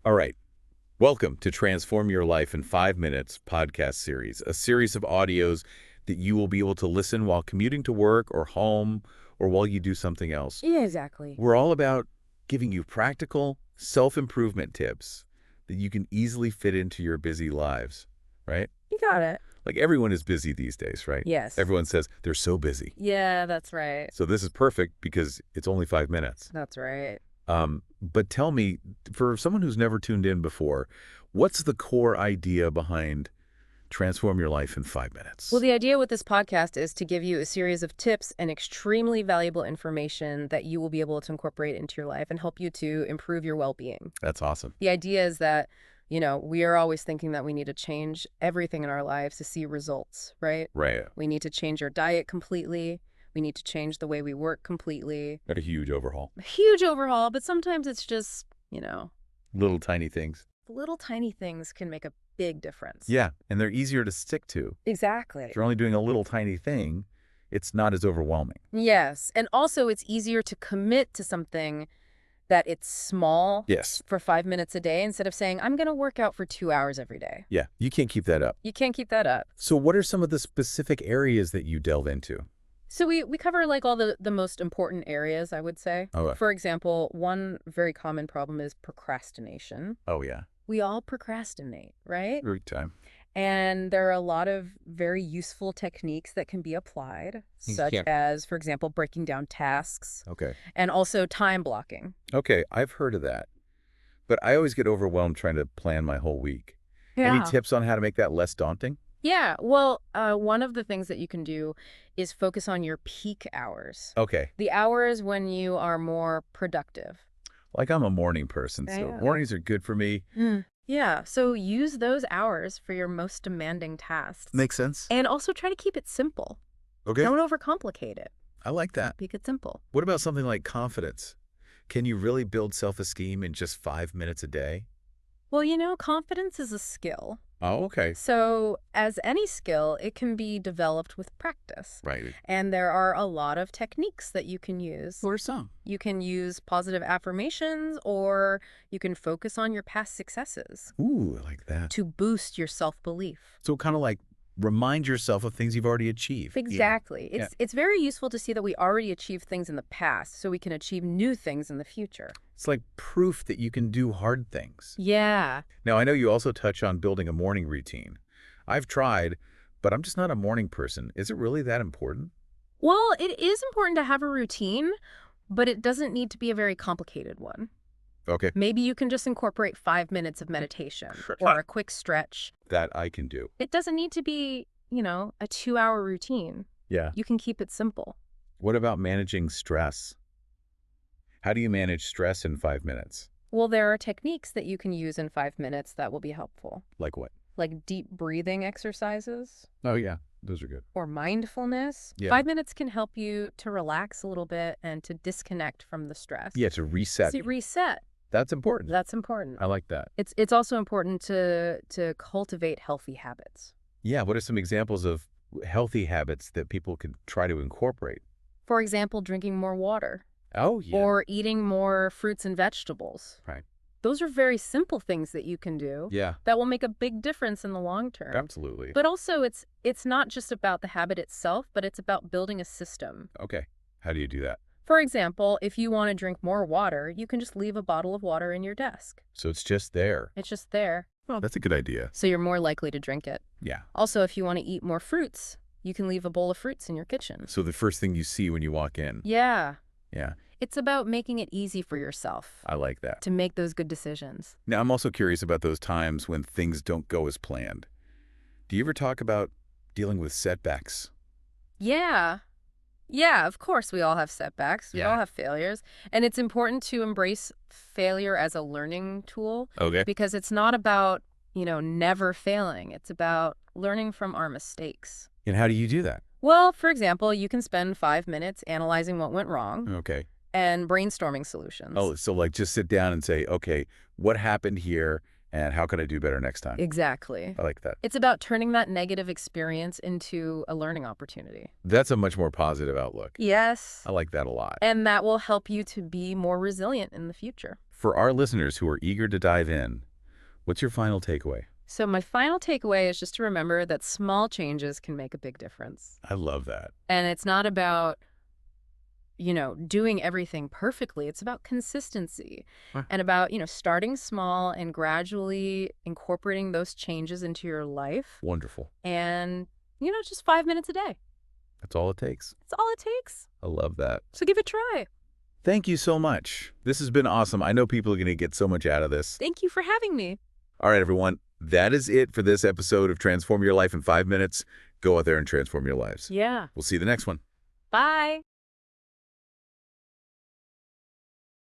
All right. Welcome to Transform Your Life in 5 Minutes podcast series, a series of audios that you will be able to listen while commuting to work or home or while you do something else. Yeah, exactly. We're all about giving you practical self-improvement tips that you can easily fit into your busy lives, right? You got it. Like everyone is busy these days, right? Yes. Everyone says they're so busy. Yeah, that's right. So this is perfect because it's only 5 minutes. That's right. But tell me, for someone who's never tuned in before, what's the core idea behind Transform Your Life in 5 minutes? Well, the idea with this podcast is to give you a series of tips and extremely valuable information that you will be able to incorporate into your life and help you to improve your well-being. That's awesome. The idea is that, we are always thinking that we need to change everything in our lives to see results, right? Right. We need to change our diet completely. We need to change the way we work completely. Got a huge overhaul. A huge overhaul, but sometimes it's just, Little tiny things. little tiny things can make a big difference. Yeah, and they're easier to stick to. Exactly. If you're only doing a little tiny thing, it's not as overwhelming. Yes. And also it's easier to commit to something that it's small Yes. for 5 minutes a day instead of saying, I'm going to work out for 2 hours every day. Yeah, you can't keep that up. You can't keep that up. So what are some of the specific areas that you delve into? So we cover like all the most important areas, I would say. Okay. For example, one very common problem is procrastination. Oh, yeah. We all procrastinate, right? Every time. And there are a lot of very useful techniques that can be applied, such as, for example, breaking down tasks Okay. and also time blocking. Okay, I've heard of that. But I always get overwhelmed trying to plan my whole week. Any tips on how to make that less daunting? Yeah, well, one of the things that you can do is focus on your peak hours. Okay. The hours when you are more productive. Like I'm a morning person, so Yeah. mornings are good for me. Yeah, so use those hours for your most demanding tasks. Makes sense. And also try to keep it simple. Okay. Don't overcomplicate it. I like that. Make it simple. What about something like confidence? Can you really build self-esteem in just 5 minutes a day? Well, confidence is a skill. Oh, okay. So as any skill, it can be developed with practice. Right. And there are a lot of techniques that you can use. Or some. You can use positive affirmations, or you can focus on your past successes Ooh, I like that. to boost your self-belief. So kind of like remind yourself of things you've already achieved. Exactly. Yeah. It's very useful to see that we already achieved things in the past so we can achieve new things in the future. It's like proof that you can do hard things. Yeah. Now, I know you also touch on building a morning routine. I've tried, but I'm just not a morning person. Is it really that important? Well, it is important to have a routine, but it doesn't need to be a very complicated one. Okay. Maybe you can just incorporate 5 minutes of meditation or a quick stretch. That I can do. It doesn't need to be, a 2-hour routine. Yeah. You can keep it simple. What about managing stress? How do you manage stress in 5 minutes? Well, there are techniques that you can use in 5 minutes that will be helpful, Like what? like deep breathing exercises Oh, yeah. Those are good. or mindfulness. Yeah. 5 minutes can help you to relax a little bit and to disconnect from the stress. Yeah, to reset. So reset. That's important. That's important. I like that. It's also important to cultivate healthy habits. Yeah, what are some examples of healthy habits that people could try to incorporate? For example, drinking more water Oh, yeah. or eating more fruits and vegetables. Right. Those are very simple things that you can do Yeah, that will make a big difference in the long term. absolutely. But also it's not just about the habit itself, but it's about building a system. Okay. How do you do that? For example, if you want to drink more water, you can just leave a bottle of water in your desk. So it's just there. It's just there, Well, that's a good idea. so you're more likely to drink it. Yeah. Also, if you want to eat more fruits, you can leave a bowl of fruits in your kitchen. So the first thing you see when you walk in. Yeah. Yeah, It's about making it easy for yourself I like that. to make those good decisions. Now, I'm also curious about those times when things don't go as planned. Do you ever talk about dealing with setbacks? Yeah. Yeah, of course we all have setbacks. We Yeah. all have failures. And it's important to embrace failure as a learning tool Okay. because it's not about, never failing. It's about learning from our mistakes. And how do you do that? Well, for example, you can spend 5 minutes analyzing what went wrong Okay. and brainstorming solutions. Oh, so like just sit down and say, okay, what happened here and how can I do better next time? Exactly. I like that. It's about turning that negative experience into a learning opportunity. That's a much more positive outlook. Yes. I like that a lot. And that will help you to be more resilient in the future. For our listeners who are eager to dive in, what's your final takeaway? So my final takeaway is just to remember that small changes can make a big difference. I love that. And it's not about, doing everything perfectly. It's about consistency Huh. and about, starting small and gradually incorporating those changes into your life. Wonderful. And, just 5 minutes a day. That's all it takes. That's all it takes. I love that. So give it a try. Thank you so much. This has been awesome. I know people are going to get so much out of this. Thank you for having me. All right, everyone. That is it for this episode of Transform Your Life in 5 Minutes. Go out there and transform your lives. Yeah. We'll see you the next one. Bye.